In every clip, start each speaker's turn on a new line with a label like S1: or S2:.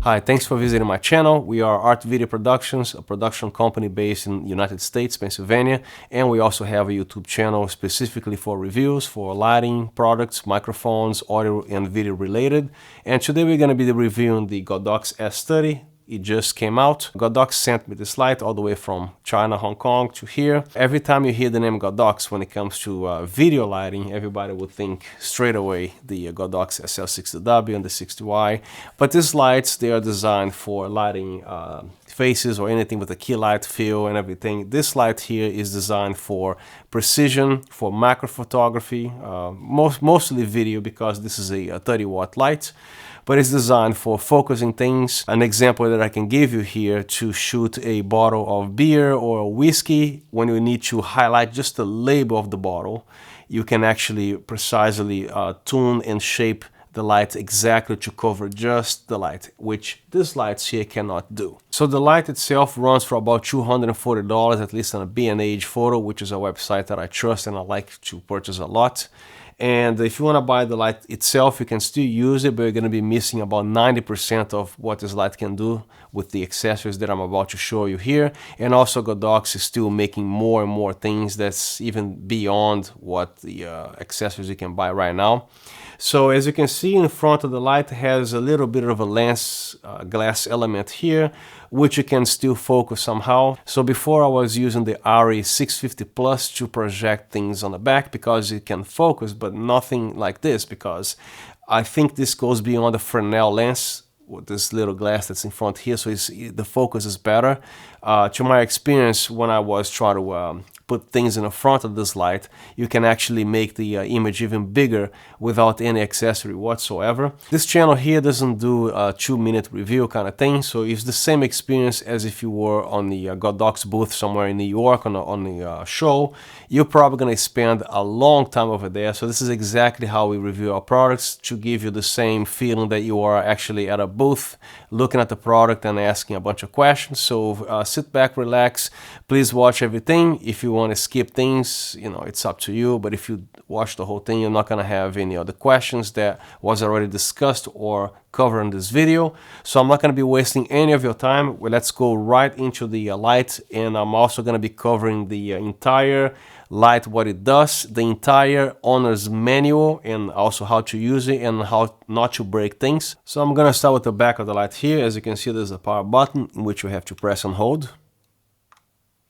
S1: Hi, thanks for visiting my channel. We are Art Video Productions, a production company based in United States, Pennsylvania, and we also have a YouTube channel specifically for reviews for lighting, products, microphones, audio and video related. And today we're going to be reviewing the Godox S30. It just came out. Godox sent me this light all the way from China, Hong Kong to here. Every time you hear the name Godox when it comes to video lighting, everybody would think straight away the Godox SL60W and the 60Y. But these lights, they are designed for lighting faces or anything with a key light feel and everything. This light here is designed for precision, for macro photography, mostly video because this is a 30-watt light. But it's designed for focusing things. An example that I can give you here to shoot a bottle of beer or whiskey, when you need to highlight just the label of the bottle, you can actually precisely tune and shape the light exactly to cover just the light, which these lights here cannot do. So the light itself runs for about $240, at least on a B&H Photo, which is a website that I trust and I like to purchase a lot. And if you want to buy the light itself, you can still use it, but you're going to be missing about 90% of what this light can do with the accessories that I'm about to show you here. And also Godox is still making more and more things that's even beyond what the accessories you can buy right now. So as you can see in front of the light, it has a little bit of a lens glass element here, which you can still focus somehow. So before I was using the ARRI 650 Plus to project things on the back because it can focus, but nothing like this because I think this goes beyond the Fresnel lens with this little glass that's in front here, so the focus is better. To my experience, when I was trying to put things in the front of this light, you can actually make the image even bigger without any accessory whatsoever. This channel here doesn't do a 2-minute review kind of thing, so it's the same experience as if you were on the Godox booth somewhere in New York on the show. You're probably going to spend a long time over there, so this is exactly how we review our products, to give you the same feeling that you are actually at a booth looking at the product and asking a bunch of questions. So sit back, relax, please watch everything. If you want to skip things, you know, it's up to you, but if you watch the whole thing, you're not going to have any other questions that was already discussed or covered in this video. So I'm not going to be wasting any of your time. Well, let's go right into the light, and I'm also going to be covering the entire light, what it does, the entire owner's manual, and also how to use it and how not to break things. So I'm going to start with the back of the light here. As you can see, there's a power button in which you have to press and hold.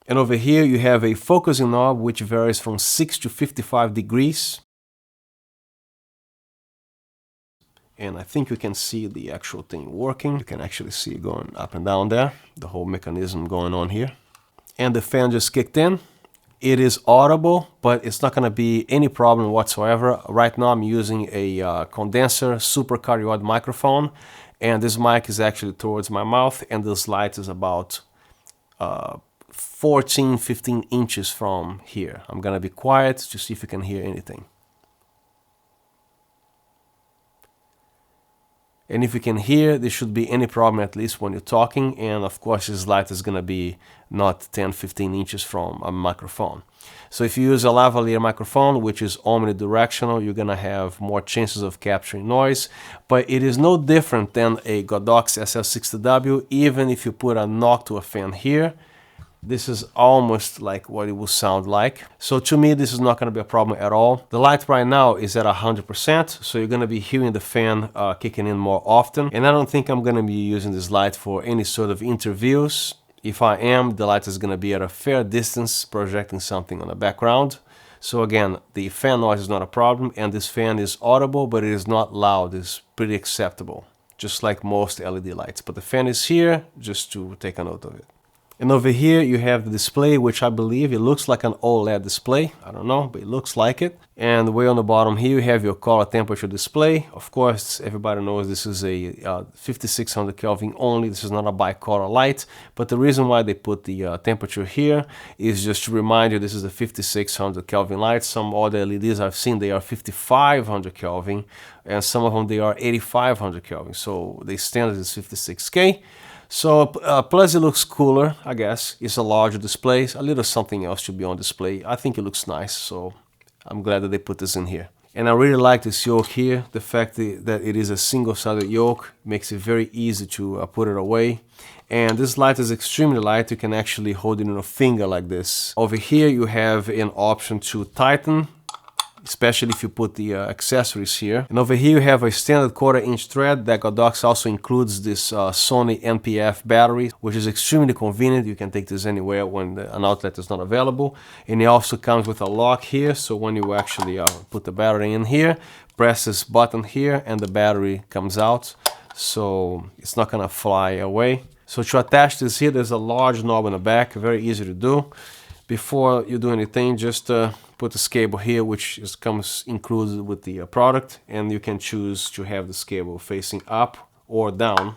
S1: And over here you have a focusing knob which varies from 6 to 55 degrees. And I think you can see the actual thing working. You can actually see it going up and down there, the whole mechanism going on here. And the fan just kicked in. It is audible, but it's not going to be any problem whatsoever. Right now I'm using a condenser super cardioid microphone, and this mic is actually towards my mouth, and this light is about 14-15 inches from here. I'm gonna be quiet to see if you can hear anything. And if you can hear, there should be any problem at least when you're talking, and of course this light is gonna be not 10-15 inches from a microphone. So if you use a lavalier microphone, which is omnidirectional, you're gonna have more chances of capturing noise, but it is no different than a Godox SL60W. Even if you put a knock to a fan here, this is almost like what it will sound like. So to me, this is not going to be a problem at all. The light right now is at 100%, so you're going to be hearing the fan kicking in more often. And I don't think I'm going to be using this light for any sort of interviews. If I am, the light is going to be at a fair distance, projecting something on the background. So again, the fan noise is not a problem, and this fan is audible, but it is not loud. It's pretty acceptable, just like most LED lights. But the fan is here, just to take a note of it. And over here you have the display, which I believe it looks like an OLED display. I don't know, but it looks like it. And way on the bottom here you have your color temperature display. Of course, everybody knows this is a 5600 Kelvin only. This is not a bicolor light. But the reason why they put the temperature here is just to remind you this is a 5600 Kelvin light. Some other LEDs I've seen, they are 5500 Kelvin, and some of them they are 8500 Kelvin. So the standard is 56K. So plus it looks cooler, I guess. It's a larger display, a little something else should be on display. I think it looks nice, so I'm glad that they put this in here. And I really like this yoke here. The fact that it is a single-sided yoke makes it very easy to put it away. And this light is extremely light. You can actually hold it in a finger like this. Over here you have an option to tighten, especially if you put the accessories here. And over here you have a standard 1/4-inch thread. That Godox also includes this Sony NPF battery, which is extremely convenient. You can take this anywhere when an outlet is not available. And it also comes with a lock here, so when you actually put the battery in here, press this button here and the battery comes out, so it's not gonna fly away. So to attach this here, there's a large knob in the back, very easy to do. Before you do anything, just put this cable here, which comes included with the product, and you can choose to have this cable facing up or down.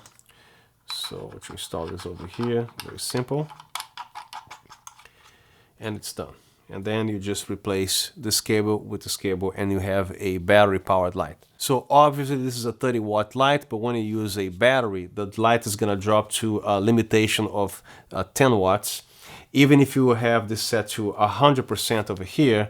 S1: So to install this over here, very simple, and it's done. And then you just replace this cable with this cable and you have a battery powered light. So obviously this is a 30-watt light, but when you use a battery, the light is gonna drop to a limitation of 10 watts. Even if you have this set to 100% over here,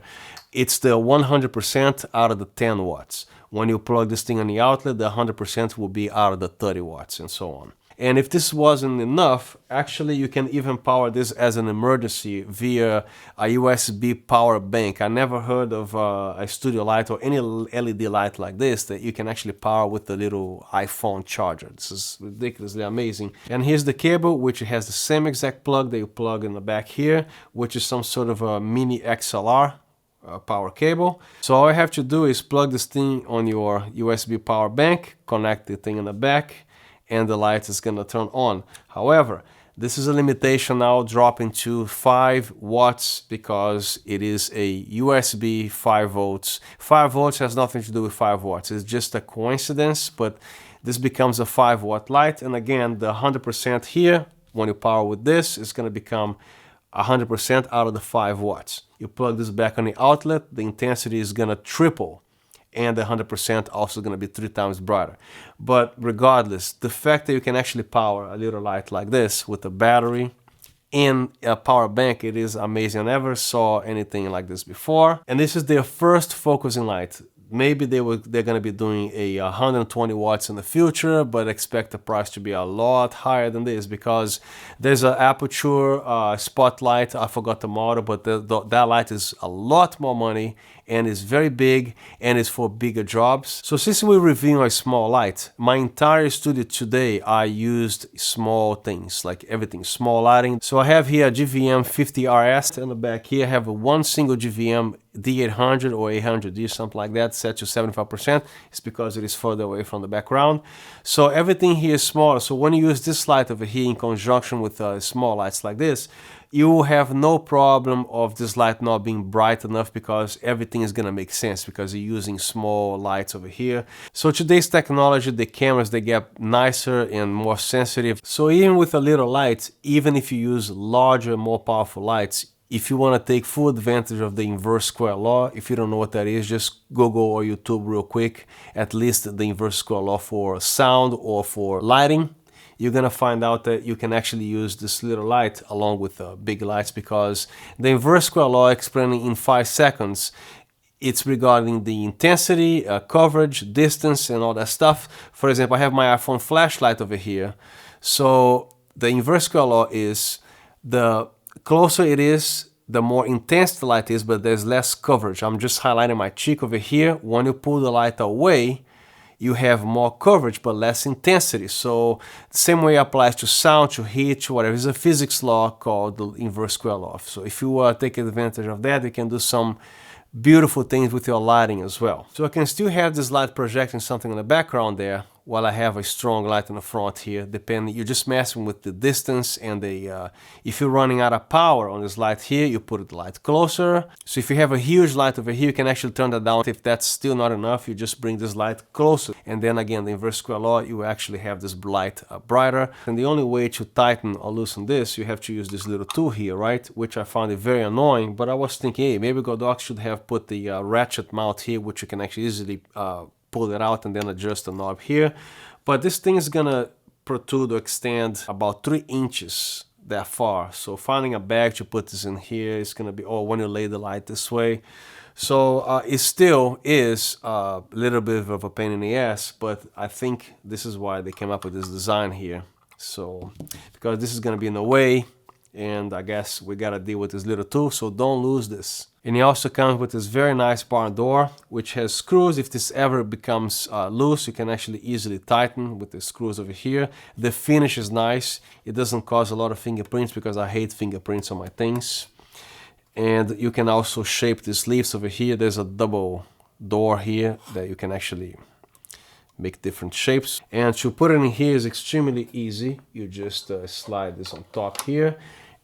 S1: it's the 100% out of the 10 watts. When you plug this thing on the outlet, the 100% will be out of the 30 watts and so on. And if this wasn't enough, actually you can even power this as an emergency via a USB power bank. I never heard of a studio light or any LED light like this that you can actually power with the little iPhone charger. This is ridiculously amazing. And here's the cable, which has the same exact plug that you plug in the back here, which is some sort of a mini XLR power cable. So all I have to do is plug this thing on your USB power bank, connect the thing in the back, and the light is gonna turn on. However, this is a limitation now, dropping to 5 watts because it is a USB 5 volts. 5 volts has nothing to do with 5 watts. It's just a coincidence, but this becomes a 5-watt light. And again, the 100% here, when you power with this, is gonna become 100% out of the 5 watts. You plug this back on the outlet, the intensity is gonna triple, and the 100% also going to be 3 times brighter. But regardless, the fact that you can actually power a little light like this with a battery in a power bank, it is amazing. I never saw anything like this before. And this is their first focusing light. Maybe they're going to be doing a 120 watts in the future, but expect the price to be a lot higher than this because there's an aperture spotlight. I forgot the model, but that light is a lot more money and is very big and is for bigger jobs. So since we're reviewing a small light, my entire studio today I used small things, like everything, small lighting. So I have here a GVM 50RS in the back here. I have one single GVM D800 or 800D, something like that, set to 75%. It's because it is further away from the background. So everything here is smaller. So when you use this light over here in conjunction with small lights like this, you will have no problem of this light not being bright enough because everything is gonna make sense because you're using small lights over here. So today's technology, the cameras, they get nicer and more sensitive. So even with a little light, even if you use larger, more powerful lights, if you want to take full advantage of the inverse square law, if you don't know what that is, just Google or YouTube real quick, at least the inverse square law for sound or for lighting. You're gonna find out that you can actually use this little light along with big lights because the inverse square law, explaining in 5 seconds, it's regarding the intensity, coverage, distance, and all that stuff. For example, I have my iPhone flashlight over here. So the inverse square law is the closer it is, the more intense the light is, but there's less coverage. I'm just highlighting my cheek over here. When you pull the light away, you have more coverage but less intensity. So the same way applies to sound, to heat, to whatever. It's a physics law called the inverse square law. So if you take advantage of that, you can do some beautiful things with your lighting as well. So I can still have this light projecting something in the background there while I have a strong light in the front here, depending, you're just messing with the distance and the, if you're running out of power on this light here, you put the light closer. So if you have a huge light over here, you can actually turn that down. If that's still not enough, you just bring this light closer. And then again, the inverse square law, you actually have this light brighter. And the only way to tighten or loosen this, you have to use this little tool here, right? Which I found it very annoying, but I was thinking, hey, maybe Godox should have put the ratchet mount here, which you can actually easily pull it out and then adjust the knob here. But this thing is gonna protrude or extend about 3 inches that far. So finding a bag to put this in here is gonna be, or when you lay the light this way. So it still is a little bit of a pain in the ass, but I think this is why they came up with this design here. So, because this is gonna be in the way, and I guess we gotta deal with this little tool, so don't lose this. And it also comes with this very nice barn door, which has screws. If this ever becomes loose, you can actually easily tighten with the screws over here. The finish is nice. It doesn't cause a lot of fingerprints because I hate fingerprints on my things. And you can also shape these leaves over here. There's a double door here that you can actually make different shapes. And to put it in here is extremely easy. You just slide this on top here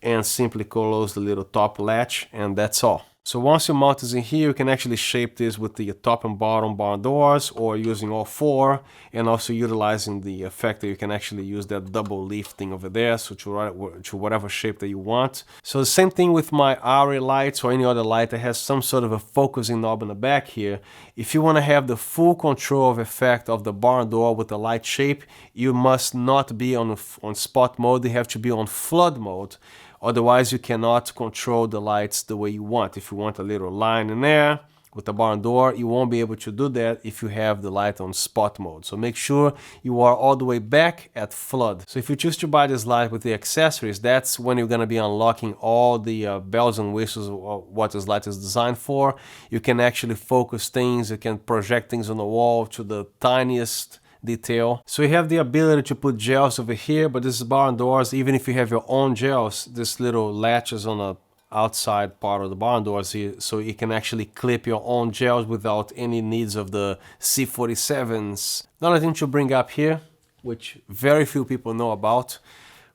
S1: and simply close the little top latch, and that's all. So once you mount this in here, you can actually shape this with the top and bottom barn doors, or using all four, and also utilizing the effect that you can actually use that double leaf thing over there, so to whatever shape that you want. So the same thing with my ARRI lights or any other light that has some sort of a focusing knob in the back here. If you want to have the full control of effect of the barn door with the light shape, you must not be on spot mode. You have to be on flood mode. Otherwise, you cannot control the lights the way you want. If you want a little line in there with the barn door, you won't be able to do that if you have the light on spot mode. So make sure you are all the way back at flood. So if you choose to buy this light with the accessories, that's when you're gonna be unlocking all the bells and whistles of what this light is designed for. You can actually focus things, you can project things on the wall to the tiniest detail. So you have the ability to put gels over here, but this is barn doors. Even if you have your own gels, this little latches on the outside part of the barn doors here, so you can actually clip your own gels without any needs of the C47s. Another thing to bring up here, which very few people know about,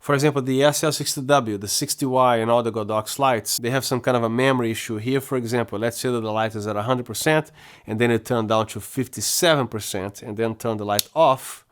S1: for example, the SL60W, the 60Y, and all the Godox lights, they have some kind of a memory issue here. For example, let's say that the light is at 100% and then it turned down to 57% and then turn the light off.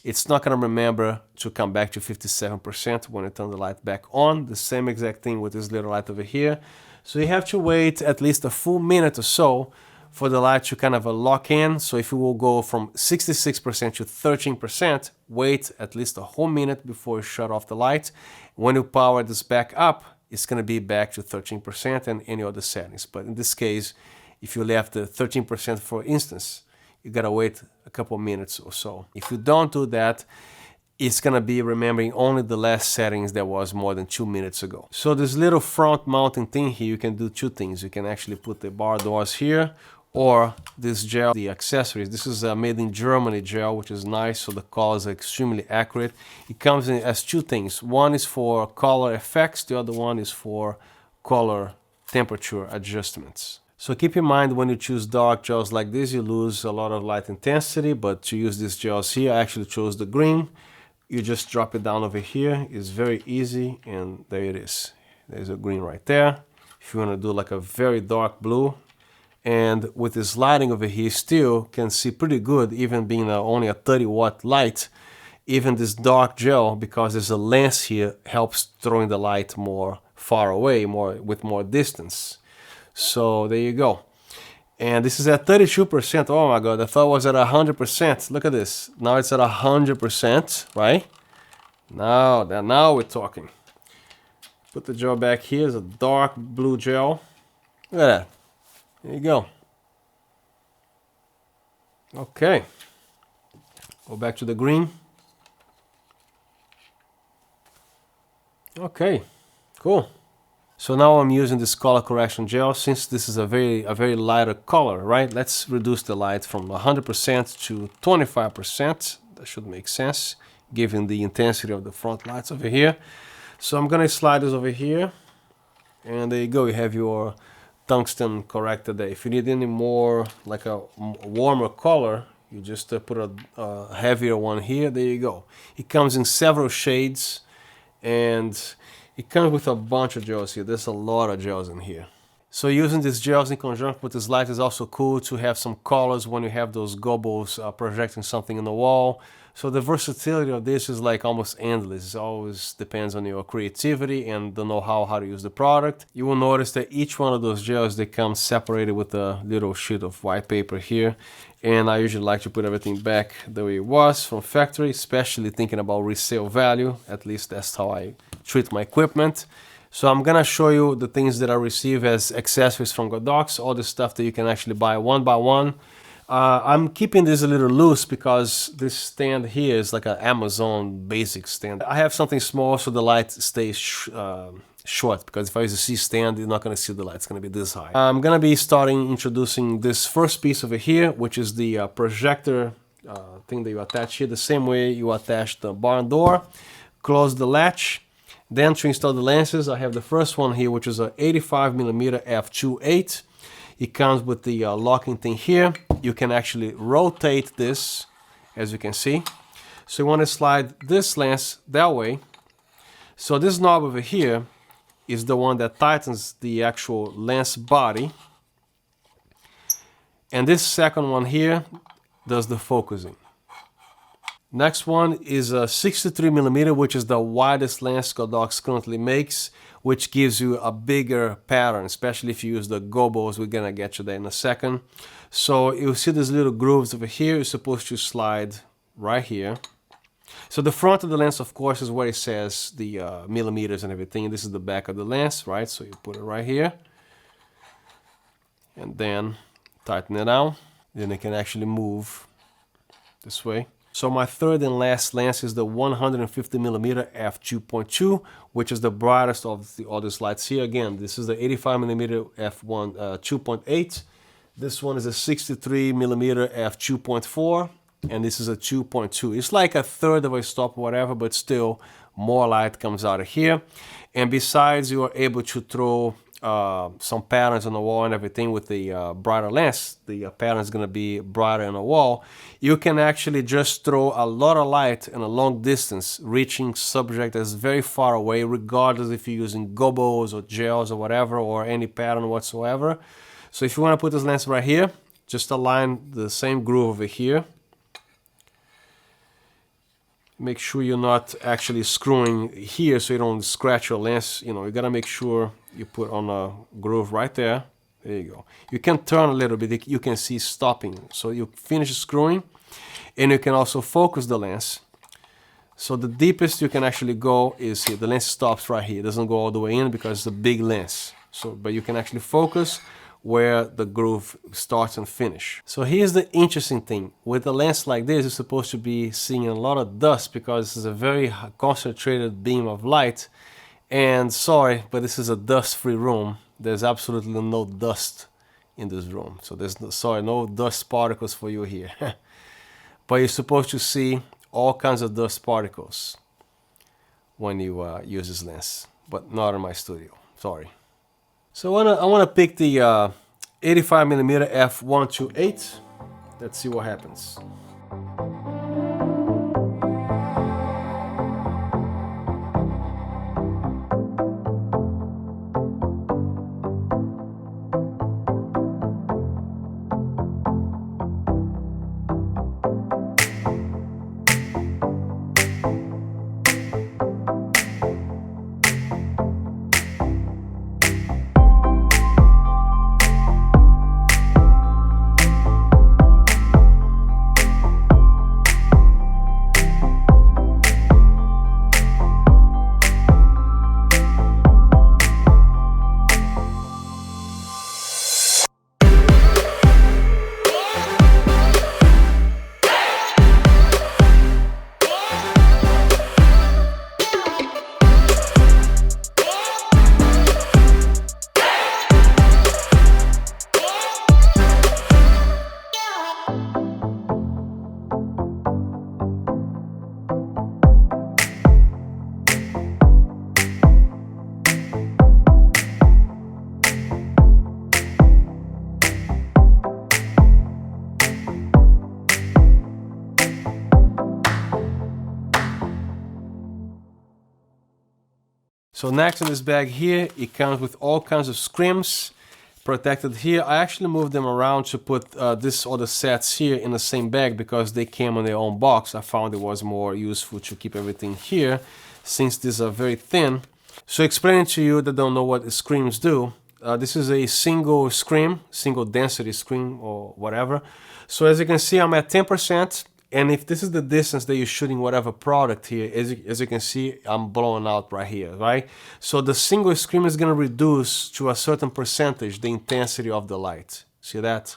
S1: It's not going to remember to come back to 57% when you turn the light back on. The same exact thing with this little light over here. So you have to wait at least a full minute or so for the light to kind of lock in. So if you will go from 66% to 13%, wait at least a whole minute before you shut off the light. When you power this back up, it's going to be back to 13% and any other settings. But in this case, if you left the 13% for instance, you got to wait a couple minutes or so. If you don't do that, it's gonna be remembering only the last settings that was more than 2 minutes ago. So this little front mounting thing here, you can do two things. You can actually put the bar doors here, or this gel, the accessories. This is a made in Germany gel, which is nice, so the colors are extremely accurate. It comes in as two things. One is for color effects, the other one is for color temperature adjustments. So keep in mind, when you choose dark gels like this, you lose a lot of light intensity, but to use these gels here, I actually chose the green. You just drop it down over here. It's very easy, and there it is. There's a green right there. If you want to do like a very dark blue, and with this lighting over here, still can see pretty good, even being only a 30-watt light. Even this dark gel, because there's a lens here, helps throwing the light more far away, with more distance. So there you go. And this is at 32%. Oh my God, I thought it was at 100%. Look at this. Now it's at 100%, right? Now we're talking. Put the gel back here. It's a dark blue gel. Look at that. There you go. Okay. Go back to the green. Okay, cool. So now I'm using this color correction gel. Since this is a very lighter color, right? Let's reduce the light from 100% to 25%. That should make sense, given the intensity of the front lights over here. So I'm gonna slide this over here, and there you go. You have your tungsten corrector there. If you need any more, like a warmer color, you just put a heavier one here. There you go. It comes in several shades, and it comes with a bunch of gels here. There's a lot of gels in here. So using these gels in conjunction with this light is also cool to have some colors when you have those gobos projecting something in the wall. So the versatility of this is like almost endless. It always depends on your creativity and the know-how how to use the product. You will notice that each one of those gels, they come separated with a little sheet of white paper here. And I usually like to put everything back the way it was from factory, especially thinking about resale value. At least that's how I treat my equipment. So I'm gonna show you the things that I receive as accessories from Godox, all the stuff that you can actually buy one by one. I'm keeping this a little loose because this stand here is like an Amazon basic stand. I have something small so the light stays short, because if I use a C stand, you're not gonna see the light, it's gonna be this high. I'm gonna be starting introducing this first piece over here, which is the projector thing that you attach here, the same way you attach the barn door. Close the latch. Then to install the lenses, I have the first one here, which is a 85mm f2.8. It comes with the locking thing here. You can actually rotate this, as you can see. So you want to slide this lens that way. So this knob over here is the one that tightens the actual lens body. And this second one here does the focusing. Next one is a 63mm, which is the widest lens Godox currently makes, which gives you a bigger pattern, especially if you use the gobos. We're gonna get to that in a second. So you'll see these little grooves over here. You're supposed to slide right here. So the front of the lens, of course, is where it says the millimeters and everything. This is the back of the lens, right? So you put it right here. And then tighten it down. Then it can actually move this way. So my third and last lens is the 150mm f2.2, which is the brightest of all these lights here. Again, this is the 85mm f1 2.8. This one is a 63mm f2.4, and this is a 2.2. It's like a third of a stop or whatever, but still more light comes out of here. And besides, you are able to throw some patterns on the wall and everything with the brighter lens. The pattern is going to be brighter on the wall. You can actually just throw a lot of light in a long distance, reaching subject that's very far away, regardless if you're using gobos or gels or whatever, or any pattern whatsoever. So if you want to put this lens right here, just align the same groove over here. Make sure you're not actually screwing here so you don't scratch your lens. You know, you gotta make sure you put on a groove right there. There you go. You can turn a little bit, you can see stopping. So you finish screwing, and you can also focus the lens. So the deepest you can actually go is here. The lens stops right here. It doesn't go all the way in because it's a big lens. So, but you can actually focus where the groove starts and finish. So here's the interesting thing. With a lens like this, you're supposed to be seeing a lot of dust because it's a very concentrated beam of light. And sorry, but this is a dust-free room. There's absolutely no dust in this room. So there's no dust particles for you here. But you're supposed to see all kinds of dust particles when you use this lens, but not in my studio, sorry. So I want to pick the 85mm f1.8. Let's see what happens. So next in this bag here, it comes with all kinds of scrims protected here. I actually moved them around to put this other sets here in the same bag because they came on their own box. I found it was more useful to keep everything here since these are very thin. So explaining to you that don't know what the scrims do, this is a single scrim, single density scrim or whatever. So as you can see, I'm at 10%. And if this is the distance that you're shooting whatever product here, as you can see, I'm blowing out right here, right? So the single screen is going to reduce to a certain percentage the intensity of the light. See that?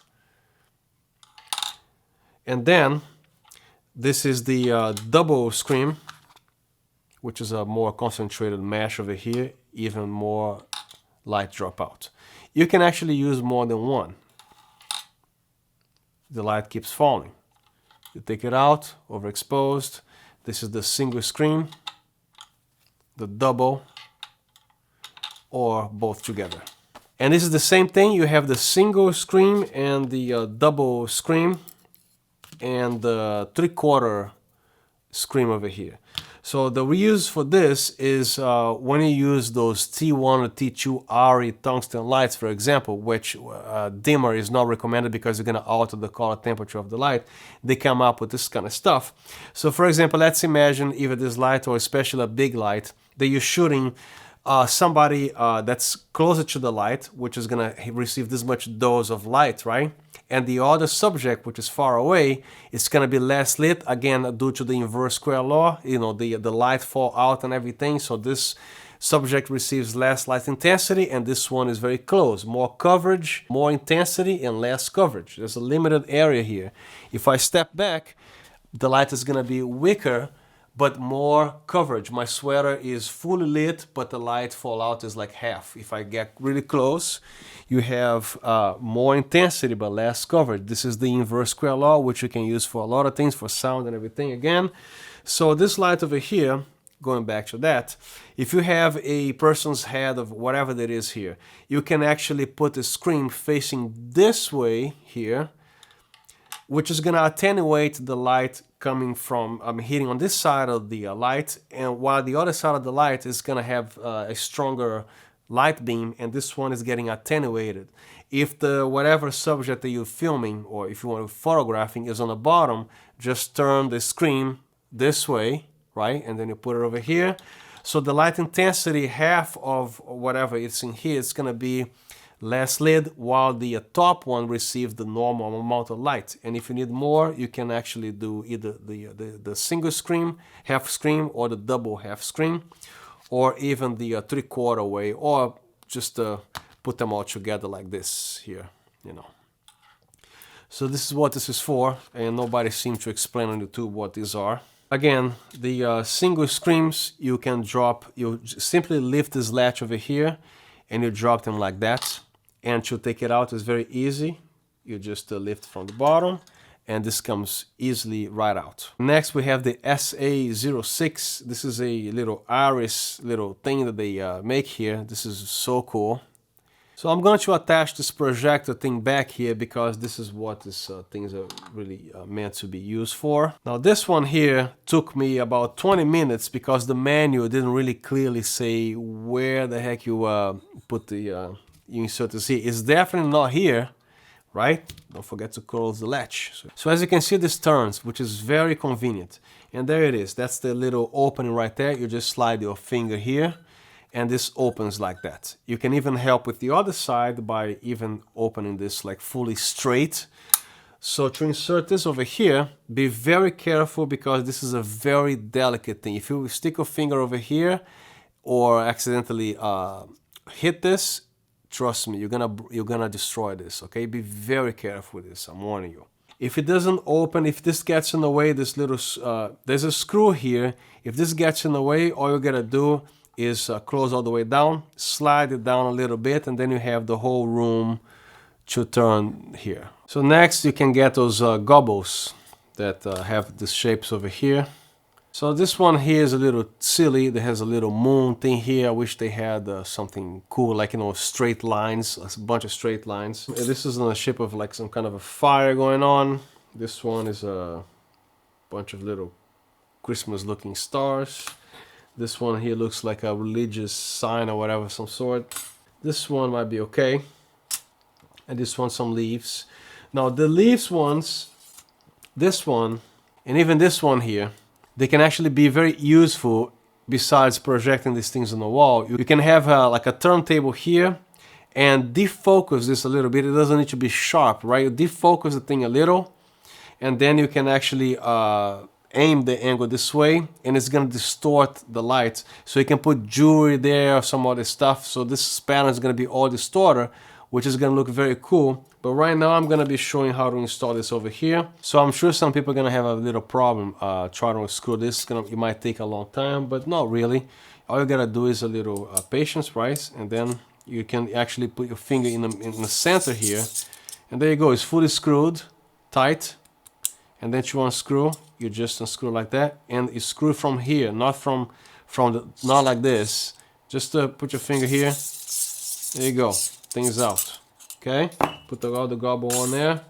S1: And then this is the double screen, which is a more concentrated mesh over here, even more light dropout. You can actually use more than one. The light keeps falling. You take it out, overexposed. This is the single screen, the double, or both together. And this is the same thing. You have the single screen and the double screen and the 3/4 screen over here. So the reuse for this is when you use those T1 or T2 RE tungsten lights, for example, which dimmer is not recommended because you're going to alter the color temperature of the light. They come up with this kind of stuff. So for example, let's imagine either this light or especially a big light that you're shooting somebody that's closer to the light, which is going to receive this much dose of light, right? And the other subject, which is far away, it's going to be less lit, again, due to the inverse square law, you know, the light fall out and everything. So this subject receives less light intensity, and this one is very close. More coverage, more intensity, and less coverage. There's a limited area here. If I step back, the light is going to be weaker, but more coverage. My sweater is fully lit, but the light fallout is like half. If I get really close, you have more intensity, but less coverage. This is the inverse square law, which you can use for a lot of things, for sound and everything again. So this light over here, going back to that, if you have a person's head of whatever that is here, you can actually put the screen facing this way here, which is going to attenuate the light coming from hitting on this side of the light, and while the other side of the light is going to have a stronger light beam, and this one is getting attenuated. If the whatever subject that you're filming, or if you want to photographing, is on the bottom, just turn the screen this way, right? And then you put it over here. So the light intensity, half of whatever it's in here, is going to be less lit, while the top one receives the normal amount of light. And if you need more, you can actually do either the single screen, half screen, or the double half screen, or even the 3/4 way, or just put them all together like this here, you know. So this is what this is for, and nobody seemed to explain on YouTube what these are. Again, the single screens, you can drop, you simply lift this latch over here, and you drop them like that. And to take it out is very easy. You just lift from the bottom, and this comes easily right out. Next, we have the SA06. This is a little iris little thing that they make here. This is so cool. So I'm going to attach this projector thing back here because this is what these things are really meant to be used for. Now this one here took me about 20 minutes because the manual didn't really clearly say where the heck you put the you insert this here. It's definitely not here, right? Don't forget to close the latch. So as you can see, this turns, which is very convenient. And there it is. That's the little opening right there. You just slide your finger here, and this opens like that. You can even help with the other side by even opening this like fully straight. So to insert this over here, be very careful because this is a very delicate thing. If you stick your finger over here or accidentally hit this, trust me, you're gonna destroy this, okay? Be very careful with this, I'm warning you. If it doesn't open, if this gets in the way, this little, there's a screw here. If this gets in the way, all you gotta do is close all the way down, slide it down a little bit, and then you have the whole room to turn here. So next you can get those gobbles that have the shapes over here. So this one here is a little silly. There has a little moon thing here. I wish they had something cool, like, you know, straight lines, a bunch of straight lines. This is in the shape of like some kind of a fire going on. This one is a bunch of little Christmas looking stars. This one here looks like a religious sign or whatever, some sort. This one might be okay. And this one, some leaves. Now the leaves ones, this one, and even this one here, they can actually be very useful besides projecting these things on the wall. You can have like a turntable here and defocus this a little bit. It doesn't need to be sharp, right? You defocus the thing a little, and then you can actually aim the angle this way, and it's gonna distort the light. So you can put jewelry there or some other stuff. So this pattern is gonna be all distorted, which is gonna look very cool. But right now I'm gonna be showing how to install this over here. So I'm sure some people are gonna have a little problem trying to screw this. It might take a long time, but not really. All you gotta do is a little patience, right? And then you can actually put your finger in the center here, and there you go. It's fully screwed tight. And then you unscrew, you just unscrew like that, and you screw from here, not not like this. Just put your finger here. There you go. Things out. Okay. Put all the gobble on there.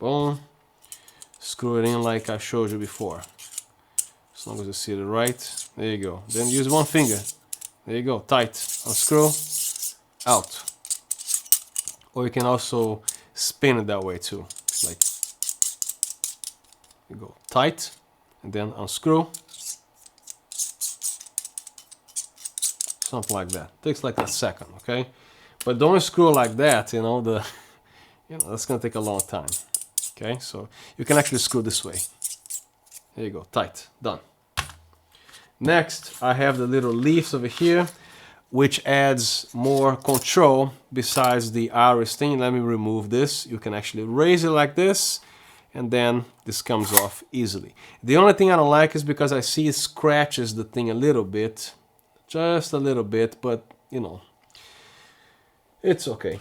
S1: Boom. Screw it in like I showed you before. As long as you see it right. There you go. Then use one finger. There you go. Tight. Unscrew. Out. Or you can also spin it that way too. Like. You go tight, and then unscrew. Something like that. Takes like a second, okay? But don't screw like that, you know, that's gonna take a long time. Okay, so you can actually screw this way. There you go, tight, done. Next, I have the little leaves over here, which adds more control besides the iris thing. Let me remove this. You can actually raise it like this, and then this comes off easily. The only thing I don't like is because I see it scratches the thing a little bit, just a little bit, but you know, it's okay.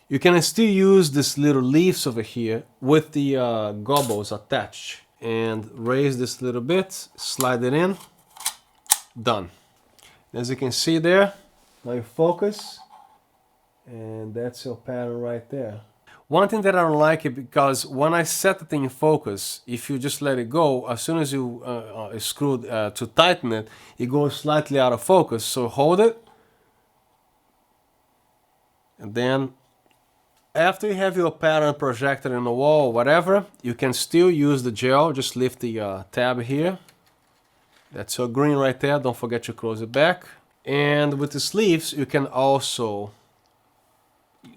S1: You can still use this little leaves over here with the gobbles attached, and raise this little bit, slide it in, done. As you can see there, now you focus, and that's your pattern right there. One thing that I don't like it, because when I set the thing in focus, if you just let it go, as soon as you screw to tighten it, it goes slightly out of focus. So hold it, and then after you have your pattern projected in the wall or whatever, you can still use the gel. Just lift the tab here. That's your green right there. Don't forget to close it back. And with the sleeves, you can also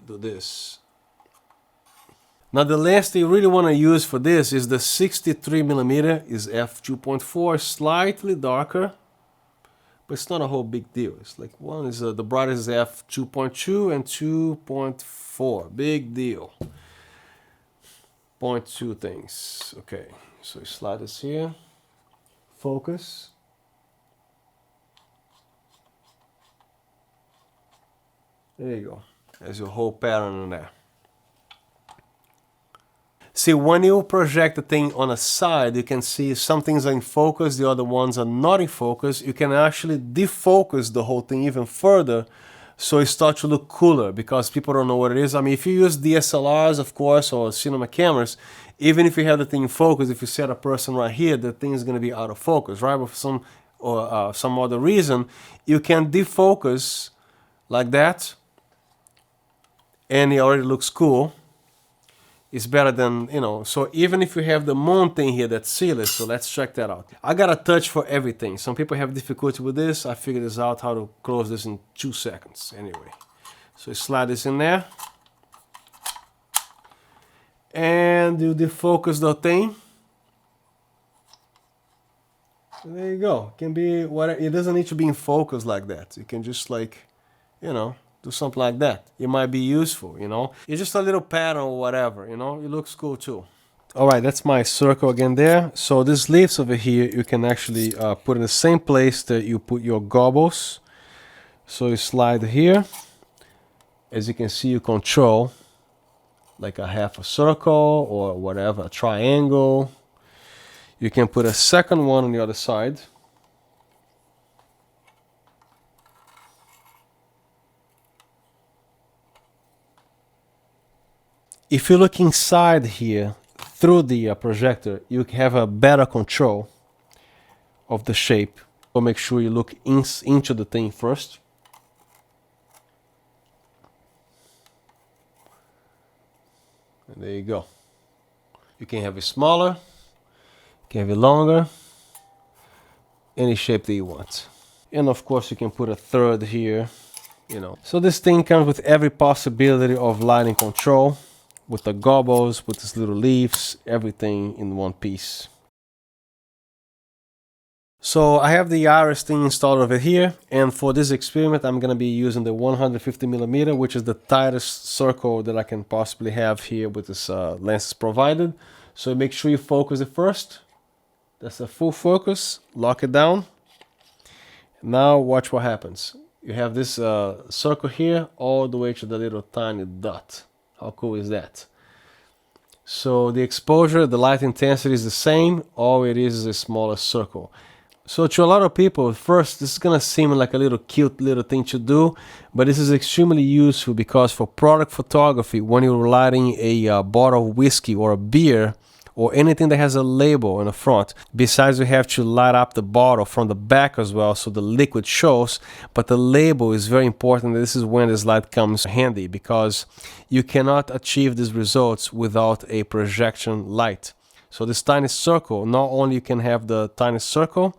S1: do this. Now the lens you really want to use for this is the 63mm, is f2.4, slightly darker, but it's not a whole big deal. It's like one is the brightest is f2.2 and 2.4, big deal. 0.2 things. Okay, so you slide this here, focus. There you go. There's your whole pattern in there. See, when you project the thing on a side, you can see some things are in focus, the other ones are not in focus. You can actually defocus the whole thing even further, so it starts to look cooler, because people don't know what it is. I mean, if you use DSLRs, of course, or cinema cameras, even if you have the thing in focus, if you set a person right here, the thing is going to be out of focus, right? But for some other reason, you can defocus like that, and it already looks cool. It's better than, you know, so even if you have the moon thing here that's sealed, so let's check that out. I got a touch for everything. Some people have difficulty with this. I figured this out, how to close this in 2 seconds anyway. So you slide this in there, and you defocus the thing. So there you go. It can be whatever. It doesn't need to be in focus like that. You can just, like, you know, do something like that. It might be useful, you know. It's just a little pattern or whatever, you know. It looks cool too. All right, that's my circle again there. So these leaves over here, you can actually put in the same place that you put your gobbles. So you slide here. As you can see, you control like a half a circle or whatever, a triangle. You can put a second one on the other side. If you look inside here through the projector, you have a better control of the shape. So make sure you look into the thing first. And there you go. You can have it smaller, you can have it longer, any shape that you want. And of course you can put a third here, you know. So this thing comes with every possibility of lighting control. with the gobbles, with these little leaves, everything in one piece. So I have the iris thing installed over here, and for this experiment I'm going to be using the 150mm, which is the tightest circle that I can possibly have here with this lenses provided. So make sure you focus it first. That's a full focus. Lock it down. Now watch what happens. You have this circle here all the way to the little tiny dot. How cool is that? So the exposure, the light intensity is the same. All it is a smaller circle. So to a lot of people, first, this is going to seem like a little cute little thing to do, but this is extremely useful because for product photography, when you're lighting a bottle of whiskey or a beer, or anything that has a label in the front, besides you have to light up the bottle from the back as well so the liquid shows, but the label is very important. This is when this light comes handy because you cannot achieve these results without a projection light. So this tiny circle, not only you can have the tiny circle,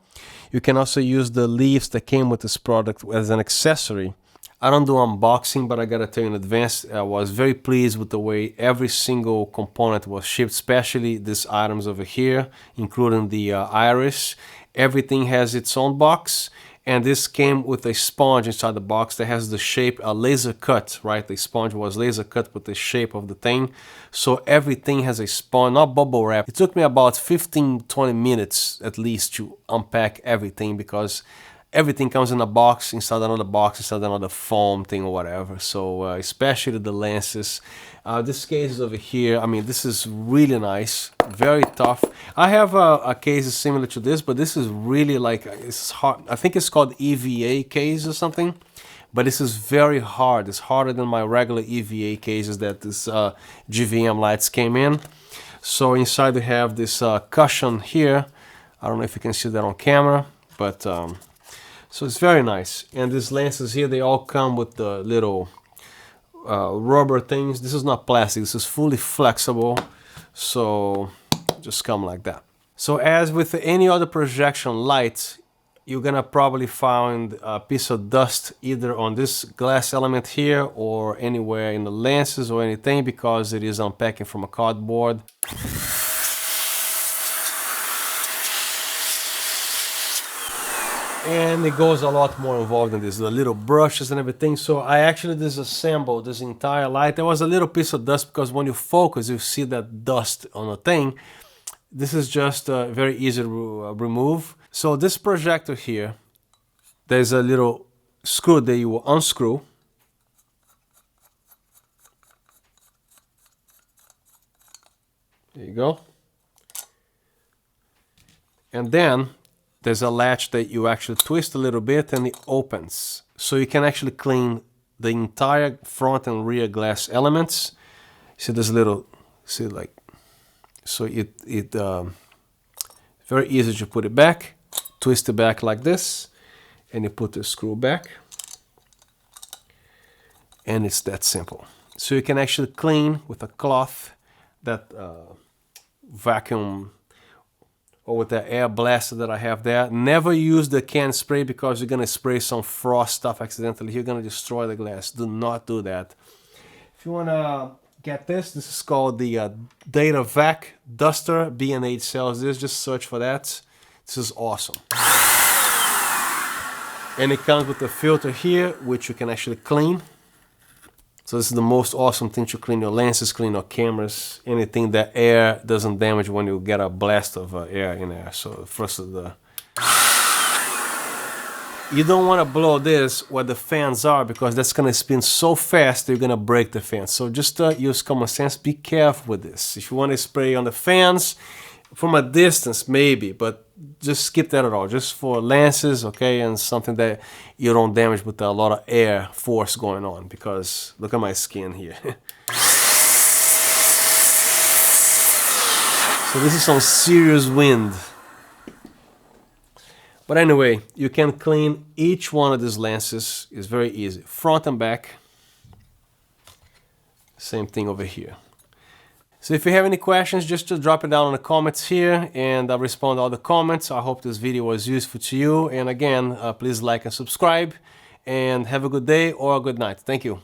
S1: you can also use the leaves that came with this product as an accessory. I don't do unboxing, but I gotta tell you in advance, I was very pleased with the way every single component was shipped, especially these items over here, including the iris. Everything has its own box, and this came with a sponge inside the box that has the shape, a laser cut, right? The sponge was laser cut with the shape of the thing. So everything has a sponge, not bubble wrap. It took me about 15-20 minutes at least to unpack everything because everything comes in a box, inside another box, inside another foam thing or whatever. So especially the lenses. This case is over here. I mean, this is really nice, very tough. I have a case similar to this, but this is really like, it's hard. I think it's called EVA case or something. But this is very hard. It's harder than my regular EVA cases that this GVM lights came in. So inside we have this cushion here. I don't know if you can see that on camera, but so it's very nice. And these lenses here, they all come with the little rubber things. This is not plastic, this is fully flexible. So just come like that. So as with any other projection light, you're gonna probably find a piece of dust either on this glass element here or anywhere in the lenses or anything because it is unpacking from a cardboard. And it goes a lot more involved in this, the little brushes and everything. So I actually disassembled this entire light. There was a little piece of dust because when you focus, you see that dust on the thing. This is just very easy to remove. So this projector here, there's a little screw that you will unscrew. There you go. And then there's a latch that you actually twist a little bit and it opens. So you can actually clean the entire front and rear glass elements. See this little, see like, so it very easy to put it back, twist it back like this, and you put the screw back. And it's that simple. So you can actually clean with a cloth that vacuum or with the air blaster that I have there. Never use the can spray because you're gonna spray some frost stuff accidentally. You're gonna destroy the glass. Do not do that. If you wanna get this is called the Data Vac Duster. B&H sells this, just search for that. This is awesome. And it comes with a filter here, which you can actually clean. So this is the most awesome thing to clean your lenses, clean your cameras, anything that air doesn't damage when you get a blast of air in there. So first of the... You don't want to blow this where the fans are because that's going to spin so fast that you're going to break the fans. So just use common sense, be careful with this. If you want to spray on the fans, from a distance maybe, but just skip that at all. Just for lenses, okay, and something that you don't damage with a lot of air force going on, because look at my skin here. So this is some serious wind. But anyway, you can clean each one of these lenses. It's very easy, front and back. Same thing over here. So if you have any questions, just drop it down in the comments here and I'll respond to all the comments. I hope this video was useful to you. And again, please like and subscribe and have a good day or a good night. Thank you.